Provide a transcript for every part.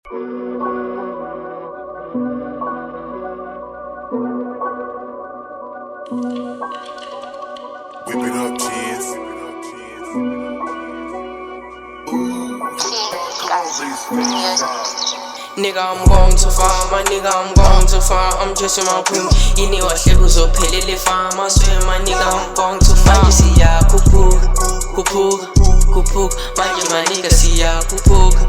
Whip it up, cheers. Nigga, I'm going too far, my nigga, I'm going too far. I'm chasing my queen. Yini wahle kuzophelele fama. I swear, my nigga, I'm going too far. Manje siya khuphuka, khuphuka, khuphuka. Manje my nigga siya khuphuka,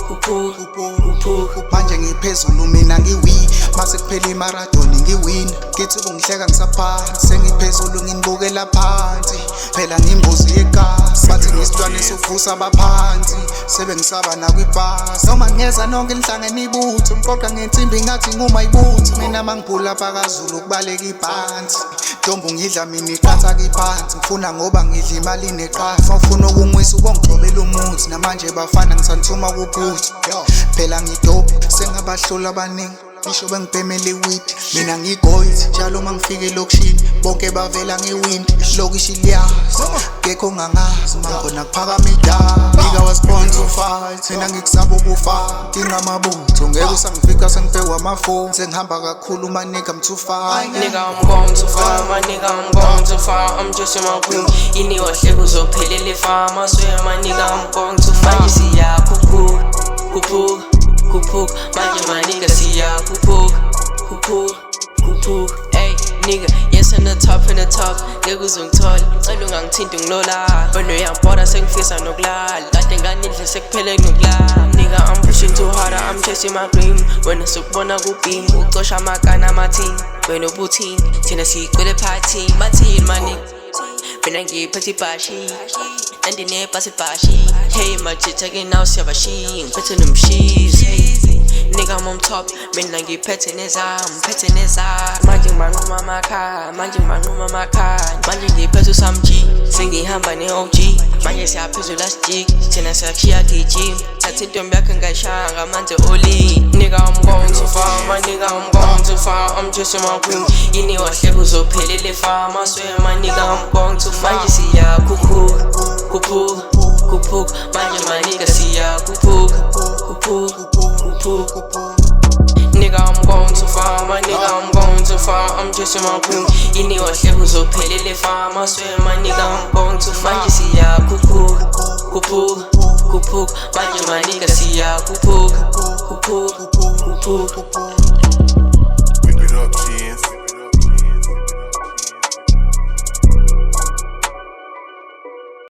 khuphuka, khuphuka. Manje ngiphezulu mina ngiwi mase kuphela imarathoni ngiwina ngithi kungihleka ngisaphansi sengiphezulu nginibukela phansi phela ngimbuzi yegasi bathi ngisilwane sokuvusa abaphansi sebengisaba nakwibhasi noma ngiyeza nonke nihlangene ibutho mqoqa ngensimbi ngathi nguma ibutho mina mangiphula phakaZulu kubaleka ibhansi ntombi ngidla mina iqatha kiphansi ngifuna ngoba ngidla imali neqatha ufuna ukungwisa ubongigcobela umuthi namanje bafana ngisanthuma kuphuthi phela ngidope sengabahlula abaningi ngisho bengibhemele iwidi mina ngigoyithi njalo mangifika elokishini bonke bavela ngewindi lokishi liyazi ngekho ngangazi mangona kuphakama idala nigga was born to fight mina ngikusaba ukufa ngingamabutho ngeke usangifika sengibhekwa amafoni sengihamba kakhulu ma nigga I'm too far. Nigga, I'm going too far, my nigga, I'm going too far. I'm chasing my queen. Yini wahle kuzophelele fama. I swear, my nigga, I'm going too far. Manje siya khuphuka, khuphuka, khuphuka. Manje my nigga siya khuphuka, khuphuka, khuphuka. Ay, nigga, yes on the top, ngeke uzungithola ngicela ungangithinti ngilola wena uyangibona sengifisa nokulala kade nganindle sekuphele nokulala. Nigga, I'm pushing too hard, I'm chasing my dream. Wena sokubona kubhim ucosha amagana amathini wena ubuthini thina siyigcwele phathini bathini my nigga mina ngiphethe ibhashi andinebhasi ibhashi hey majitha-ke naw siyabashiya ngiphethe nomshizi nigga I'm on top mina ngiphethe nezami manje ngimanquma amakhaya manje ngiphethe uSamG sengihamba ne-OG manje siyaphezulu asijiki thina siyashiya gijima thatha intombi yakhe ngayishaya ngamanzi oli. Nigga, I'm going too far, my nigga, I'm going too far. I'm chasing my queen. Yini wahle kuzophelele fama. I swear, my nigga, I'm going too far. Manje siya khuphuka, khuphuka, khuphuka. Manje my nigga siya khuphuka, khuphuka, khuphuka. Nigga, I'm going too far, my nigga, I'm going too far. I'm chasing my queen. Yini wahle kuzophelele fama. I swear, my nigga, I'm going too far. Manje siya khuphuka, khuphuka, khuphuka. Manje my nigga siya khuphuka, khuphuka, khuphuka.